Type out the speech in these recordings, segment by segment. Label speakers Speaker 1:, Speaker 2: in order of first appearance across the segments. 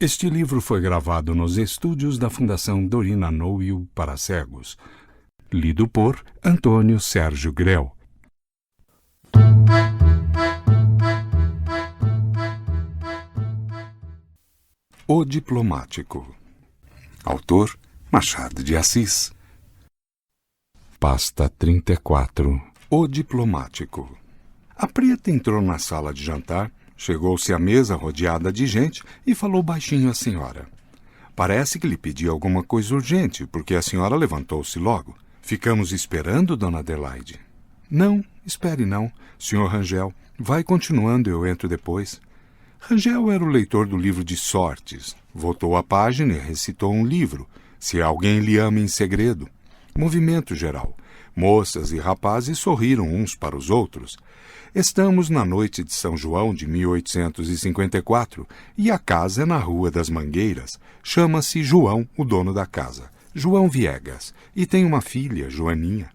Speaker 1: Este livro foi gravado nos estúdios da Fundação Dorina Noil para cegos. Lido por Antônio Sérgio Grell. O Diplomático. Autor Machado de Assis. Pasta 34. O Diplomático. A preta entrou na sala de jantar, chegou-se à mesa rodeada de gente e falou baixinho à senhora. Parece que lhe pedi alguma coisa urgente, porque a senhora levantou-se logo. Ficamos esperando, dona Adelaide? Não, espere não, senhor Rangel. Vai continuando, eu entro depois. Rangel era o leitor do livro de sortes. Voltou a página e recitou um livro, Se Alguém Lhe Ama em Segredo. Movimento geral. Moças e rapazes sorriram uns para os outros. Estamos na noite de São João de 1854 e a casa é na Rua das Mangueiras. Chama-se João, o dono da casa, João Viegas, e tem uma filha, Joaninha.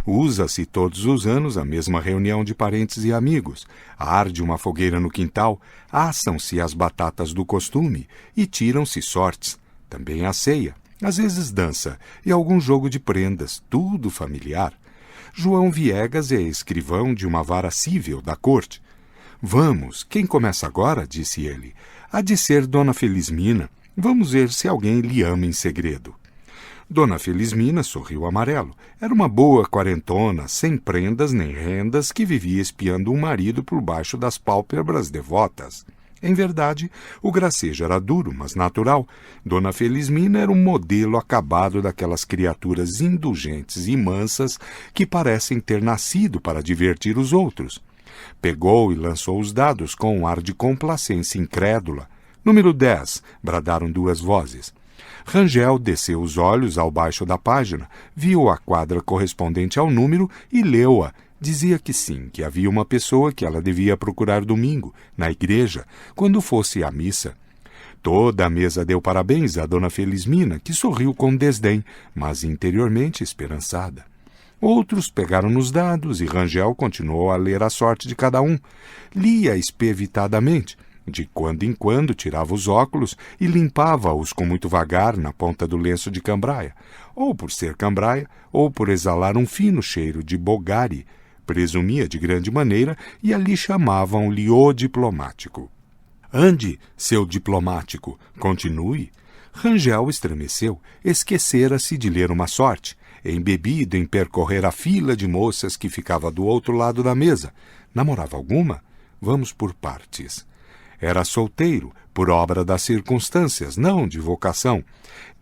Speaker 1: Usa-se todos os anos a mesma reunião de parentes e amigos. Arde uma fogueira no quintal, assam-se as batatas do costume e tiram-se sortes. Também a ceia, às vezes dança e algum jogo de prendas, tudo familiar. João Viegas é escrivão de uma vara cível da corte. Vamos, quem começa agora, disse ele, há de ser Dona Felizmina. Vamos ver se alguém lhe ama em segredo. Dona Felizmina sorriu amarelo. Era uma boa quarentona, sem prendas nem rendas, que vivia espiando um marido por baixo das pálpebras devotas. Em verdade, o gracejo era duro, mas natural. Dona Felizmina era um modelo acabado daquelas criaturas indulgentes e mansas que parecem ter nascido para divertir os outros. Pegou e lançou os dados com um ar de complacência incrédula. Número 10, bradaram duas vozes. Rangel desceu os olhos ao baixo da página, viu a quadra correspondente ao número e leu-a. Dizia que sim, que havia uma pessoa que ela devia procurar domingo, na igreja, quando fosse à missa. Toda a mesa deu parabéns à dona Felizmina, que sorriu com desdém, mas interiormente esperançada. Outros pegaram nos dados e Rangel continuou a ler a sorte de cada um. Lia espevitadamente. De quando em quando tirava os óculos e limpava-os com muito vagar na ponta do lenço de cambraia, ou por ser cambraia, ou por exalar um fino cheiro de bogari. Presumia de grande maneira e ali chamavam-lhe o diplomático. Ande, seu diplomático, continue. Rangel estremeceu, esquecera-se de ler uma sorte, embebido em percorrer a fila de moças que ficava do outro lado da mesa. Namorava alguma? Vamos por partes. Era solteiro, por obra das circunstâncias, não de vocação.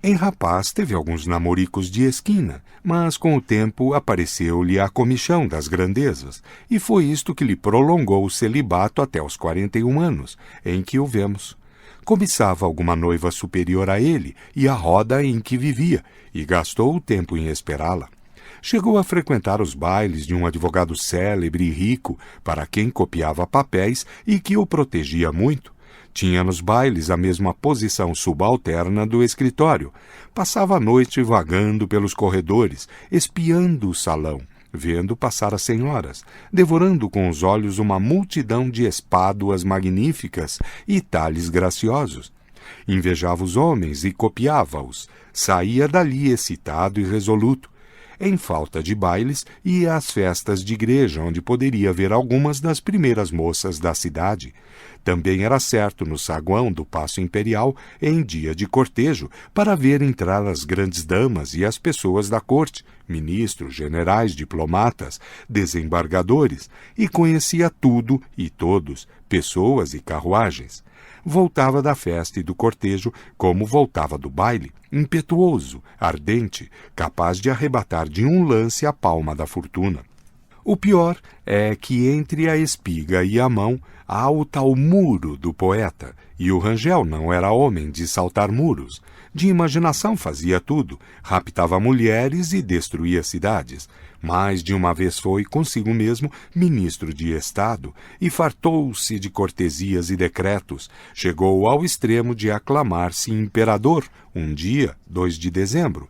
Speaker 1: Em rapaz teve alguns namoricos de esquina, mas com o tempo apareceu-lhe a comichão das grandezas, e foi isto que lhe prolongou o celibato até os 41 anos, em que o vemos. Cobiçava alguma noiva superior a ele e a roda em que vivia, e gastou o tempo em esperá-la. Chegou a frequentar os bailes de um advogado célebre e rico, para quem copiava papéis e que o protegia muito. Tinha nos bailes a mesma posição subalterna do escritório. Passava a noite vagando pelos corredores, espiando o salão, vendo passar as senhoras, devorando com os olhos uma multidão de espáduas magníficas e talhes graciosos. Invejava os homens e copiava-os. Saía dali excitado e resoluto. Em falta de bailes, ia às festas de igreja, onde poderia ver algumas das primeiras moças da cidade. Também era certo no saguão do Paço Imperial, em dia de cortejo, para ver entrar as grandes damas e as pessoas da corte, ministros, generais, diplomatas, desembargadores, e conhecia tudo e todos, pessoas e carruagens. Voltava da festa e do cortejo como voltava do baile, impetuoso, ardente, capaz de arrebatar de um lance a palma da fortuna. O pior é que entre a espiga e a mão há o tal muro do poeta, e o Rangel não era homem de saltar muros. De imaginação fazia tudo, raptava mulheres e destruía cidades. Mais de uma vez foi, consigo mesmo, ministro de Estado e fartou-se de cortesias e decretos. Chegou ao extremo de aclamar-se imperador, um dia, 2 de dezembro.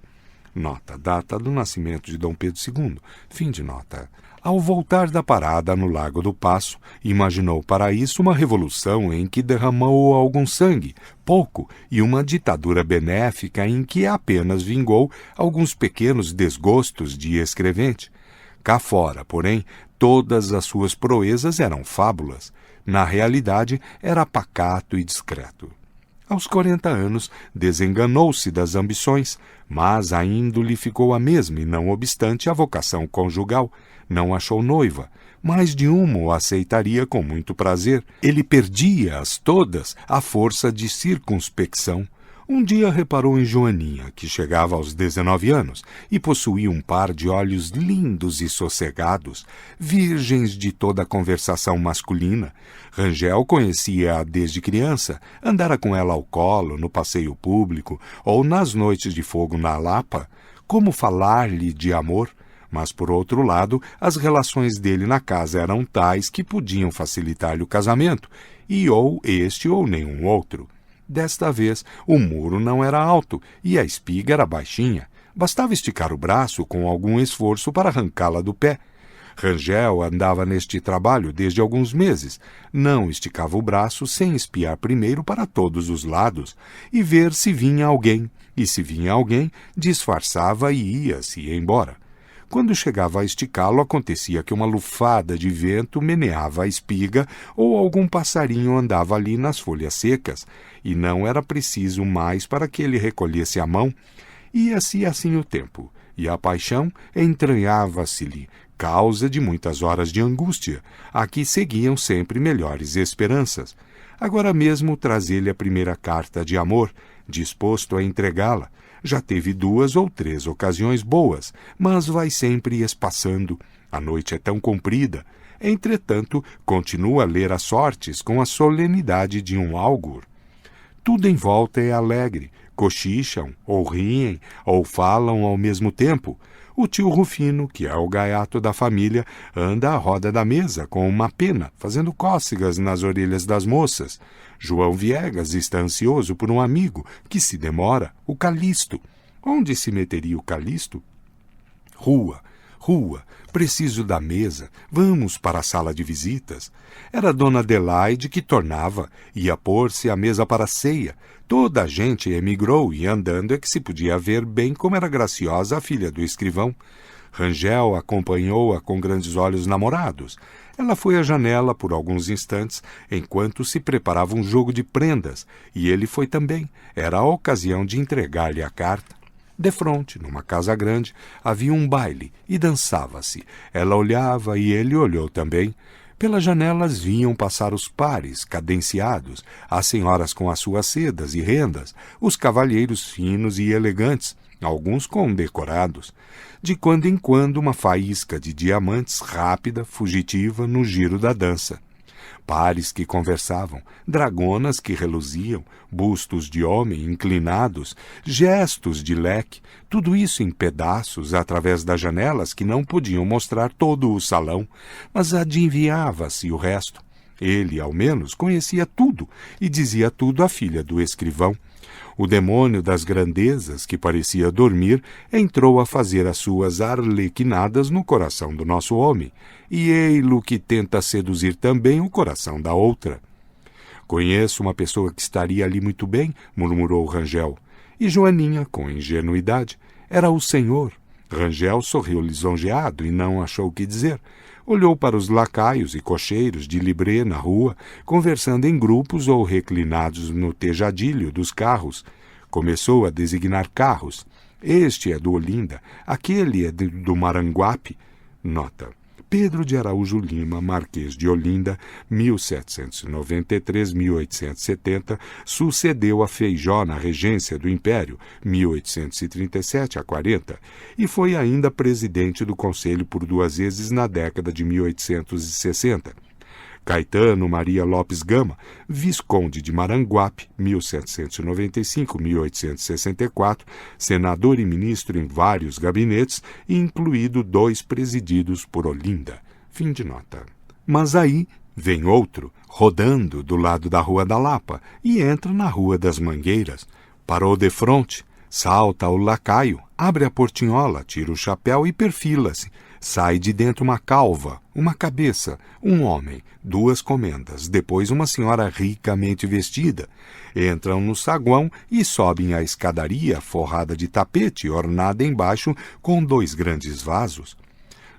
Speaker 1: Nota, data do nascimento de Dom Pedro II. Fim de nota. Ao voltar da parada no Lago do Paço, imaginou para isso uma revolução em que derramou algum sangue, pouco, e uma ditadura benéfica em que apenas vingou alguns pequenos desgostos de escrevente. Cá fora, porém, todas as suas proezas eram fábulas. Na realidade, era pacato e discreto. Aos 40 anos, desenganou-se das ambições, mas a índole ficou a mesma e, não obstante a vocação conjugal, não achou noiva. Mais de uma o aceitaria com muito prazer. Ele perdia-as todas à força de circunspecção. Um dia reparou em Joaninha, que chegava aos 19 anos e possuía um par de olhos lindos e sossegados, virgens de toda a conversação masculina. Rangel conhecia-a desde criança, andara com ela ao colo, no passeio público ou nas noites de fogo na Lapa. Como falar-lhe de amor? Mas, por outro lado, as relações dele na casa eram tais que podiam facilitar-lhe o casamento, e ou este ou nenhum outro. Desta vez, o muro não era alto e a espiga era baixinha. Bastava esticar o braço com algum esforço para arrancá-la do pé. Rangel andava neste trabalho desde alguns meses. Não esticava o braço sem espiar primeiro para todos os lados e ver se vinha alguém. E se vinha alguém, disfarçava e ia-se embora. Quando chegava a esticá-lo, acontecia que uma lufada de vento meneava a espiga ou algum passarinho andava ali nas folhas secas, e não era preciso mais para que ele recolhesse a mão. Ia-se assim o tempo, e a paixão entranhava-se-lhe, causa de muitas horas de angústia, a que seguiam sempre melhores esperanças. Agora mesmo trazia-lhe a primeira carta de amor, disposto a entregá-la. Já teve 2 ou 3 ocasiões boas, mas vai sempre espaçando. A noite é tão comprida. Entretanto, continua a ler as sortes com a solenidade de um áugur. Tudo em volta é alegre. Cochicham, ou riem, ou falam ao mesmo tempo. O tio Rufino, que é o gaiato da família, anda à roda da mesa com uma pena, fazendo cócegas nas orelhas das moças. João Viegas está ansioso por um amigo, que se demora, o Calixto. Onde se meteria o Calixto? Rua, preciso da mesa, vamos para a sala de visitas. Era Dona Adelaide que tornava, ia pôr-se à mesa para a ceia. Toda a gente emigrou e andando é que se podia ver bem como era graciosa a filha do escrivão. Rangel acompanhou-a com grandes olhos namorados. Ela foi à janela por alguns instantes, enquanto se preparava um jogo de prendas, e ele foi também. Era a ocasião de entregar-lhe a carta. Defronte, numa casa grande, havia um baile e dançava-se. Ela olhava e ele olhou também. Pelas janelas vinham passar os pares, cadenciados, as senhoras com as suas sedas e rendas, os cavalheiros finos e elegantes, alguns condecorados. De quando em quando uma faísca de diamantes rápida, fugitiva, no giro da dança. Pares que conversavam, dragonas que reluziam, bustos de homem inclinados, gestos de leque, tudo isso em pedaços através das janelas que não podiam mostrar todo o salão, mas adivinhava-se o resto. Ele, ao menos, conhecia tudo e dizia tudo à filha do escrivão. O demônio das grandezas, que parecia dormir, entrou a fazer as suas arlequinadas no coração do nosso homem, e ei-lo que tenta seduzir também o coração da outra. Conheço uma pessoa que estaria ali muito bem, murmurou Rangel. E Joaninha, com ingenuidade, era o senhor. Rangel sorriu lisonjeado e não achou o que dizer. Olhou para os lacaios e cocheiros de libré na rua, conversando em grupos ou reclinados no tejadilho dos carros. Começou a designar carros. Este é do Olinda, aquele é do Maranguape. Nota: Pedro de Araújo Lima, Marquês de Olinda, 1793-1870, sucedeu a Feijó na regência do Império, 1837 a 40, e foi ainda presidente do Conselho por 2 vezes na década de 1860. Caetano Maria Lopes Gama, Visconde de Maranguape, 1795-1864, senador e ministro em vários gabinetes, incluído 2 presididos por Olinda. Fim de nota. Mas aí vem outro, rodando do lado da Rua da Lapa, e entra na Rua das Mangueiras. Parou de frente, salta o lacaio, abre a portinhola, tira o chapéu e perfila-se. Sai de dentro uma calva, uma cabeça, um homem, 2 comendas, depois uma senhora ricamente vestida. Entram no saguão e sobem a escadaria forrada de tapete, ornada embaixo com 2 grandes vasos.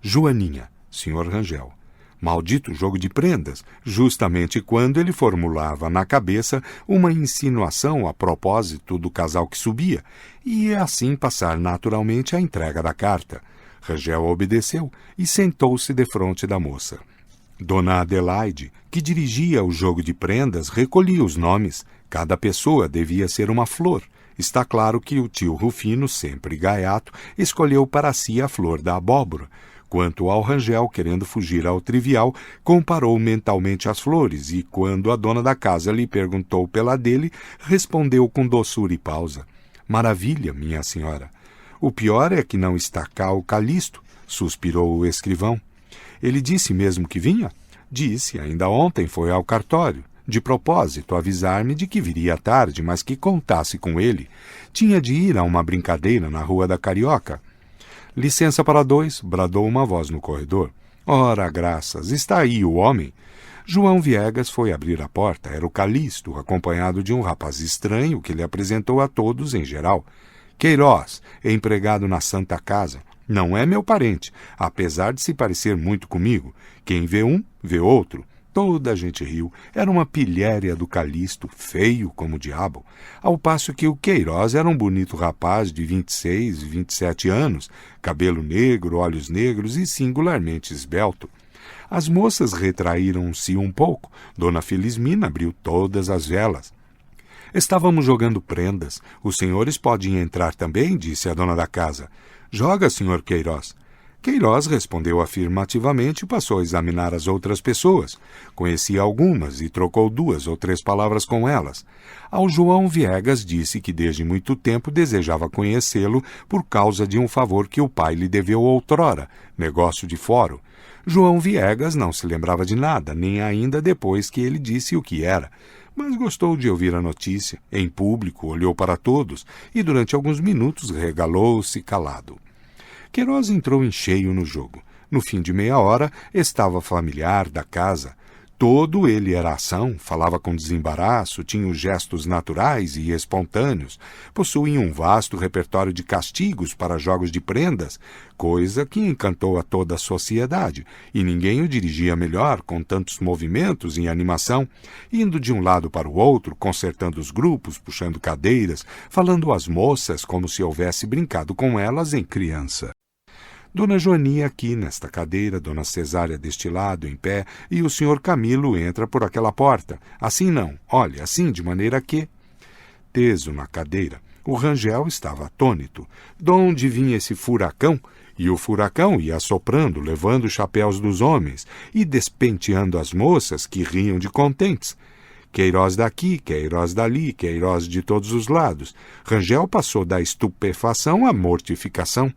Speaker 1: Joaninha, Sr. Rangel. Maldito jogo de prendas, justamente quando ele formulava na cabeça uma insinuação a propósito do casal que subia, e ia assim passar naturalmente a entrega da carta. Rangel obedeceu e sentou-se defronte da moça. Dona Adelaide, que dirigia o jogo de prendas, recolhia os nomes. Cada pessoa devia ser uma flor. Está claro que o tio Rufino, sempre gaiato, escolheu para si a flor da abóbora. Quanto ao Rangel, querendo fugir ao trivial, comparou mentalmente as flores e, quando a dona da casa lhe perguntou pela dele, respondeu com doçura e pausa. Maravilha, minha senhora. O pior é que não está cá o Calixto, suspirou o escrivão. Ele disse mesmo que vinha? Disse, ainda ontem foi ao cartório. De propósito, avisar-me de que viria tarde, mas que contasse com ele. Tinha de ir a uma brincadeira na Rua da Carioca. Licença para 2, bradou uma voz no corredor. Ora, graças, está aí o homem. João Viegas foi abrir a porta. Era o Calixto, acompanhado de um rapaz estranho que lhe apresentou a todos em geral. Queiroz, empregado na Santa Casa. Não é meu parente, apesar de se parecer muito comigo. Quem vê um, vê outro. Toda a gente riu. Era uma pilhéria do Calixto, feio como o diabo, ao passo que o Queiroz era um bonito rapaz de 26, 27 anos, cabelo negro, olhos negros e singularmente esbelto. As moças retraíram-se um pouco. Dona Felizmina abriu todas as velas. Estávamos jogando prendas. Os senhores podem entrar também, disse a dona da casa. Joga, senhor Queiroz. Queiroz respondeu afirmativamente e passou a examinar as outras pessoas. Conhecia algumas e trocou 2 ou 3 palavras com elas. Ao João Viegas disse que desde muito tempo desejava conhecê-lo por causa de um favor que o pai lhe deveu outrora, negócio de foro. João Viegas não se lembrava de nada, nem ainda depois que ele disse o que era. Mas gostou de ouvir a notícia. Em público, olhou para todos e durante alguns minutos regalou-se calado. Queiroz entrou em cheio no jogo. No fim de meia hora, estava familiar da casa. Todo ele era ação, falava com desembaraço, tinha os gestos naturais e espontâneos, possuía um vasto repertório de castigos para jogos de prendas, coisa que encantou a toda a sociedade, e ninguém o dirigia melhor, com tantos movimentos e animação, indo de um lado para o outro, concertando os grupos, puxando cadeiras, falando às moças como se houvesse brincado com elas em criança. Dona Joaninha aqui, nesta cadeira, Dona Cesária deste lado, em pé, e o senhor Camilo entra por aquela porta. Assim não, olha, assim, de maneira que... Teso na cadeira, o Rangel estava atônito. De onde vinha esse furacão? E o furacão ia assoprando, levando os chapéus dos homens e despenteando as moças, que riam de contentes. Queiroz daqui, Queiroz dali, Queiroz de todos os lados. Rangel passou da estupefação à mortificação.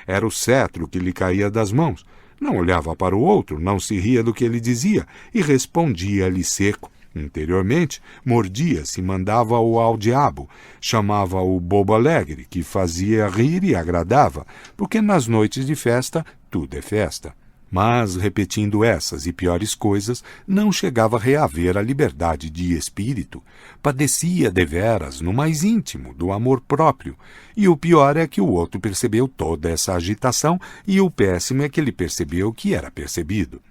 Speaker 1: Era o cetro que lhe caía das mãos. Não olhava para o outro, não se ria do que ele dizia e respondia-lhe seco. Interiormente, mordia-se, mandava-o ao diabo, chamava-o bobo alegre, que fazia rir e agradava, porque nas noites de festa tudo é festa. Mas, repetindo essas e piores coisas, não chegava a reaver a liberdade de espírito. Padecia deveras, no mais íntimo, do amor próprio. E o pior é que o outro percebeu toda essa agitação, e o péssimo é que ele percebeu que era percebido.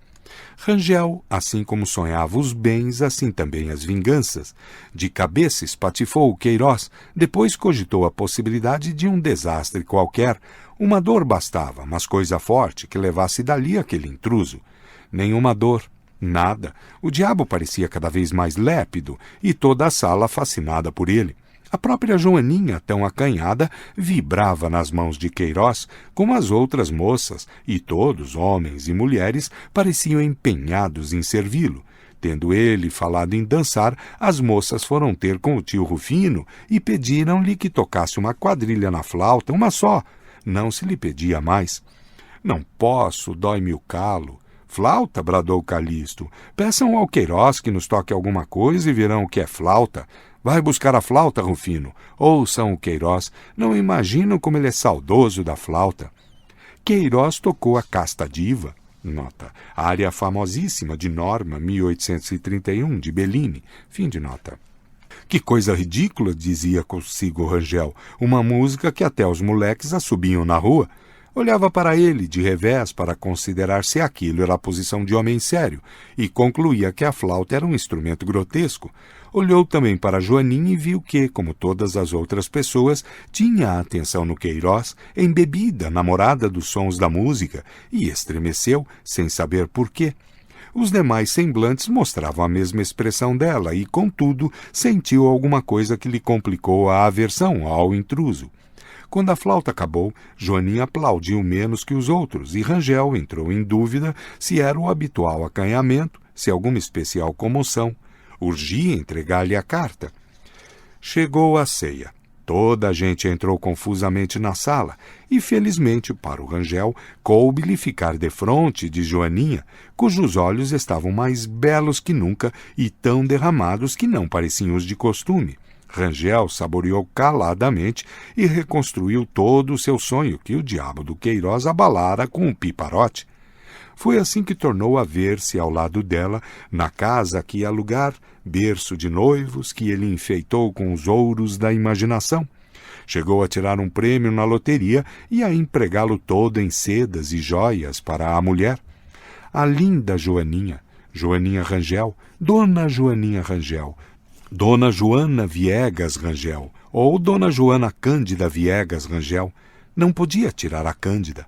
Speaker 1: Rangel, assim como sonhava os bens, assim também as vinganças. De cabeça espatifou o Queiroz, depois cogitou a possibilidade de um desastre qualquer. Uma dor bastava, mas coisa forte que levasse dali aquele intruso. Nenhuma dor, nada. O diabo parecia cada vez mais lépido e toda a sala fascinada por ele. A própria Joaninha, tão acanhada, vibrava nas mãos de Queiroz, como as outras moças, e todos, homens e mulheres, pareciam empenhados em servi-lo. Tendo ele falado em dançar, as moças foram ter com o tio Rufino e pediram-lhe que tocasse uma quadrilha na flauta, uma só. Não se lhe pedia mais. Não posso, dói-me o calo. Flauta, bradou Calixto. Peçam ao Queiroz que nos toque alguma coisa e verão o que é flauta. Vai buscar a flauta, Rufino. Ouçam o Queiroz. Não imagino como ele é saudoso da flauta. Queiroz tocou a Casta Diva, nota, a área famosíssima de Norma, 1831, de Bellini, fim de nota. Que coisa ridícula, dizia consigo Rangel, uma música que até os moleques assobiam na rua. Olhava para ele, de revés, para considerar se aquilo era a posição de homem sério, e concluía que a flauta era um instrumento grotesco. Olhou também para Joaninha e viu que, como todas as outras pessoas, tinha a atenção no Queiroz, embebida, namorada dos sons da música, e estremeceu, sem saber por quê. Os demais semblantes mostravam a mesma expressão dela e, contudo, sentiu alguma coisa que lhe complicou a aversão ao intruso. Quando a flauta acabou, Joaninha aplaudiu menos que os outros e Rangel entrou em dúvida se era o habitual acanhamento, se alguma especial comoção. Urgia entregar-lhe a carta. Chegou a ceia. Toda a gente entrou confusamente na sala e, felizmente para o Rangel, coube-lhe ficar defronte de Joaninha, cujos olhos estavam mais belos que nunca e tão derramados que não pareciam os de costume. Rangel saboreou caladamente e reconstruiu todo o seu sonho que o diabo do Queiroz abalara com um piparote. Foi assim que tornou a ver-se ao lado dela, na casa que ia alugar, berço de noivos que ele enfeitou com os ouros da imaginação. Chegou a tirar um prêmio na loteria e a empregá-lo todo em sedas e joias para a mulher. A linda Joaninha, Joaninha Rangel, Dona Joaninha Rangel, Dona Joana Viegas Rangel, ou Dona Joana Cândida Viegas Rangel, não podia tirar a Cândida.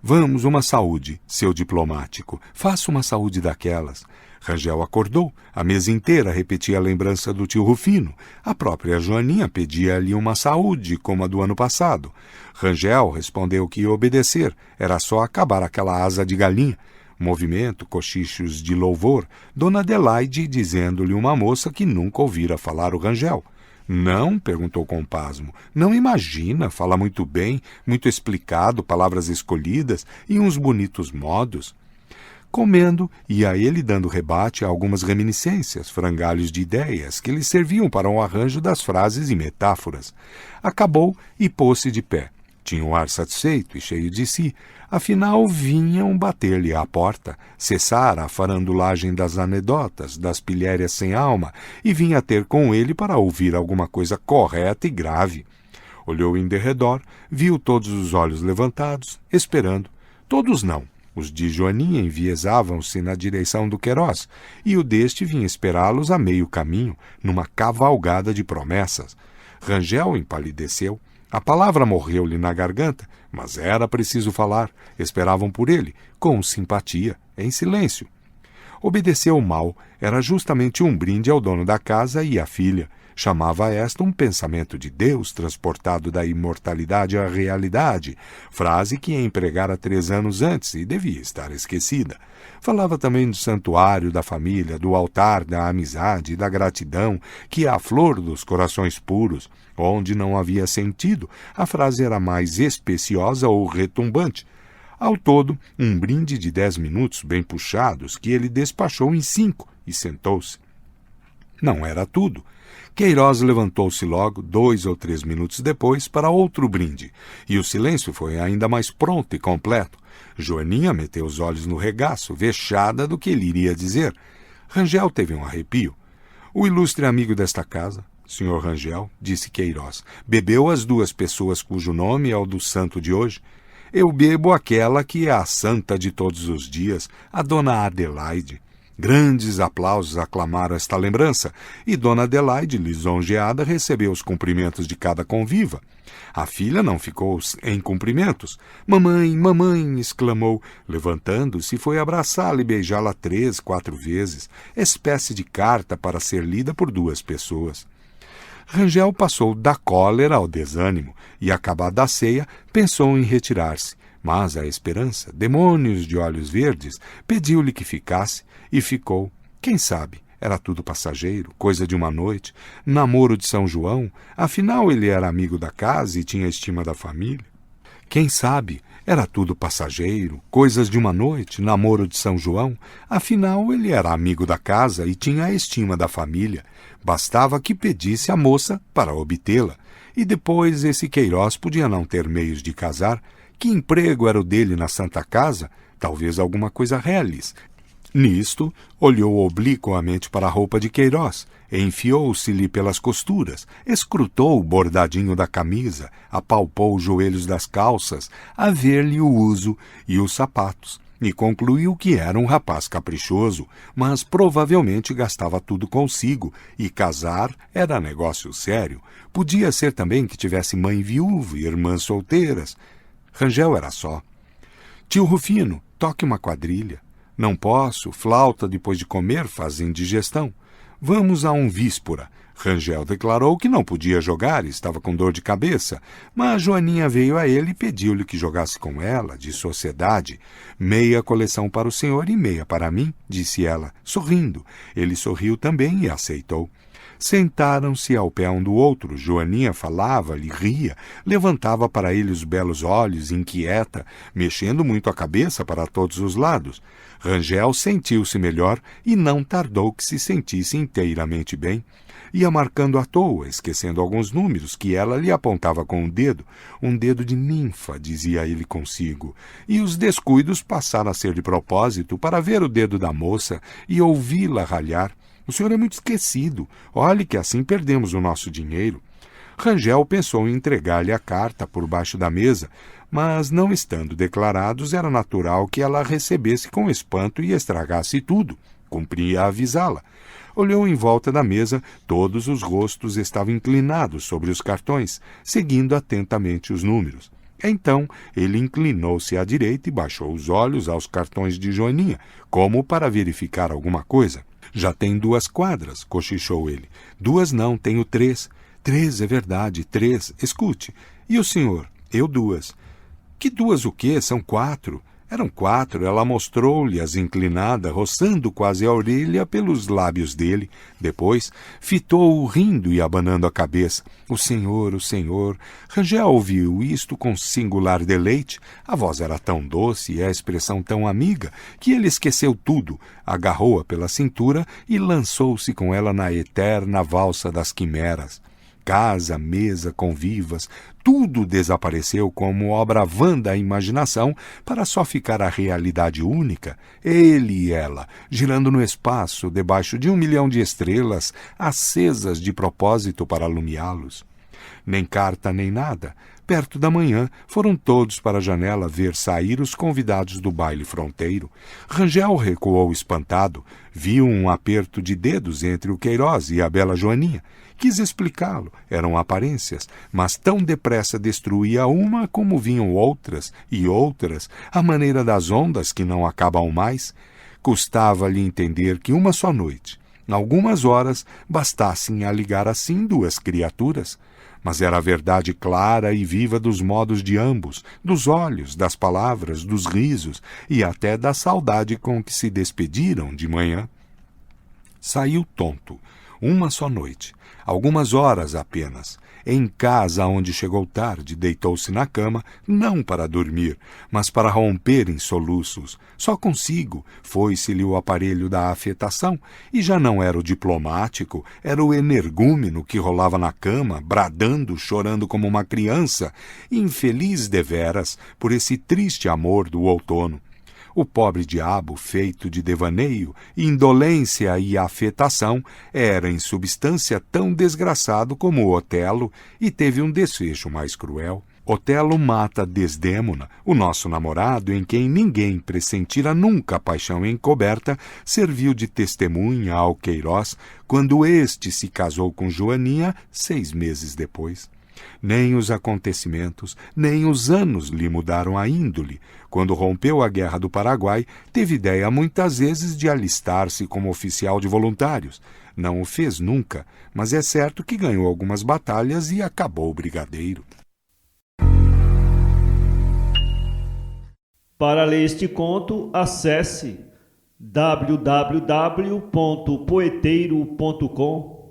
Speaker 1: Vamos, uma saúde, seu diplomático, faça uma saúde daquelas. Rangel acordou, a mesa inteira repetia a lembrança do tio Rufino. A própria Joaninha pedia-lhe uma saúde, como a do ano passado. Rangel respondeu que ia obedecer, era só acabar aquela asa de galinha. Movimento, cochichos de louvor, Dona Adelaide dizendo-lhe uma moça que nunca ouvira falar o Rangel. Não, perguntou com pasmo, não imagina, fala muito bem, muito explicado, palavras escolhidas e uns bonitos modos. Comendo, ia ele dando rebate a algumas reminiscências, frangalhos de ideias que lhe serviam para um arranjo das frases e metáforas. Acabou e pôs-se de pé. Tinha um ar satisfeito e cheio de si. Afinal, vinham bater-lhe à porta, cessar a farandulagem das anedotas, das pilhérias sem alma, e vinha ter com ele para ouvir alguma coisa correta e grave. Olhou em derredor, viu todos os olhos levantados, esperando. Todos não. Os de Joaninha enviesavam-se na direção do Queiroz, e o deste vinha esperá-los a meio caminho, numa cavalgada de promessas. Rangel empalideceu. A palavra morreu-lhe na garganta, mas era preciso falar. Esperavam por ele, com simpatia, em silêncio. Obedeceu mal, era justamente um brinde ao dono da casa e à filha. Chamava esta um pensamento de Deus transportado da imortalidade à realidade, frase que empregara 3 anos antes e devia estar esquecida. Falava também do santuário da família, do altar da amizade e da gratidão, que é a flor dos corações puros. Onde não havia sentido, a frase era mais especiosa ou retumbante. Ao todo, um brinde de 10 minutos bem puxados que ele despachou em 5 e sentou-se. Não era tudo. Queiroz levantou-se logo, 2 ou 3 minutos depois, para outro brinde, e o silêncio foi ainda mais pronto e completo. Joaninha meteu os olhos no regaço, vexada do que ele iria dizer. Rangel teve um arrepio. O ilustre amigo desta casa, Sr. Rangel, disse Queiroz, bebeu as 2 pessoas cujo nome é o do santo de hoje. Eu bebo aquela que é a santa de todos os dias, a Dona Adelaide. Grandes aplausos aclamaram esta lembrança, e Dona Adelaide, lisonjeada, recebeu os cumprimentos de cada conviva. A filha não ficou em cumprimentos. Mamãe, mamãe, exclamou, levantando-se, foi abraçá-la e beijá-la 3, 4 vezes, espécie de carta para ser lida por 2 pessoas. Rangel passou da cólera ao desânimo, e, acabada a ceia, pensou em retirar-se. Mas a esperança, demônios de olhos verdes, pediu-lhe que ficasse, e ficou. Quem sabe, era tudo passageiro, coisa de uma noite, namoro de São João, afinal ele era amigo da casa e tinha estima da família. Quem sabe, era tudo passageiro, coisas de uma noite, namoro de São João, afinal ele era amigo da casa e tinha a estima da família. Bastava que pedisse a moça para obtê-la, e depois esse Queiroz podia não ter meios de casar. Que emprego era o dele na Santa Casa? Talvez alguma coisa reles. Nisto, olhou obliquamente para a roupa de Queiroz, enfiou-se-lhe pelas costuras, escrutou o bordadinho da camisa, apalpou os joelhos das calças, a ver-lhe o uso e os sapatos, e concluiu que era um rapaz caprichoso, mas provavelmente gastava tudo consigo, e casar era negócio sério. Podia ser também que tivesse mãe viúva e irmãs solteiras. Rangel era só. Tio Rufino, toque uma quadrilha. Não posso, flauta depois de comer faz indigestão. Vamos a um víspora. Rangel declarou que não podia jogar, estava com dor de cabeça, mas Joaninha veio a ele e pediu-lhe que jogasse com ela, de sociedade. Meia coleção para o senhor e meia para mim, disse ela, sorrindo. Ele sorriu também e aceitou. Sentaram-se ao pé um do outro. Joaninha falava-lhe, ria, levantava para ele os belos olhos, inquieta, mexendo muito a cabeça para todos os lados. Rangel sentiu-se melhor e não tardou que se sentisse inteiramente bem. Ia marcando à toa, esquecendo alguns números que ela lhe apontava com um dedo de ninfa, dizia ele consigo, e os descuidos passaram a ser de propósito para ver o dedo da moça e ouvi-la ralhar. O senhor é muito esquecido. Olhe que assim perdemos o nosso dinheiro. Rangel pensou em entregar-lhe a carta por baixo da mesa, mas, não estando declarados, era natural que ela a recebesse com espanto e estragasse tudo. Cumpria avisá-la. Olhou em volta da mesa, todos os rostos estavam inclinados sobre os cartões, seguindo atentamente os números. Então, ele inclinou-se à direita e baixou os olhos aos cartões de Joaninha, como para verificar alguma coisa. Já tem 2 quadras, cochichou ele. 2 não, tenho 3. 3, é verdade, 3. Escute. E o senhor? Eu 2. Que 2 o quê? São 4. Eram 4, ela mostrou-lhe-as inclinada, roçando quase a orelha pelos lábios dele. Depois, fitou-o rindo e abanando a cabeça. O senhor, o senhor. Rangel ouviu isto com singular deleite. A voz era tão doce e a expressão tão amiga que ele esqueceu tudo, agarrou-a pela cintura e lançou-se com ela na eterna valsa das quimeras. Casa, mesa, convivas, tudo desapareceu como obra vã da imaginação para só ficar a realidade única, ele e ela, girando no espaço debaixo de 1 milhão de estrelas, acesas de propósito para alumiá-los. Nem carta nem nada. Perto da manhã, foram todos para a janela ver sair os convidados do baile fronteiro. Rangel recuou espantado. Viu um aperto de dedos entre o Queiroz e a bela Joaninha. Quis explicá-lo, eram aparências, mas tão depressa destruía uma como vinham outras e outras, à maneira das ondas que não acabam mais. Custava-lhe entender que uma só noite, algumas horas, bastassem a ligar assim 2 criaturas. Mas era a verdade clara e viva dos modos de ambos, dos olhos, das palavras, dos risos e até da saudade com que se despediram de manhã. Saiu tonto. Uma só noite, algumas horas apenas. Em casa onde chegou tarde, deitou-se na cama, não para dormir, mas para romper em soluços. Só consigo foi-se-lhe o aparelho da afetação, e já não era o diplomático, era o energúmeno que rolava na cama, bradando, chorando como uma criança, infeliz deveras por esse triste amor do outono. O pobre diabo, feito de devaneio, indolência e afetação, era em substância tão desgraçado como Otelo e teve um desfecho mais cruel. Otelo mata Desdémona, o nosso namorado, em quem ninguém pressentira nunca a paixão encoberta, serviu de testemunha ao Queiroz quando este se casou com Joaninha 6 meses depois. Nem os acontecimentos, nem os anos lhe mudaram a índole. Quando rompeu a Guerra do Paraguai, teve ideia muitas vezes de alistar-se como oficial de voluntários. Não o fez nunca, mas é certo que ganhou algumas batalhas e acabou brigadeiro.
Speaker 2: Para ler este conto, acesse www.poeteiro.com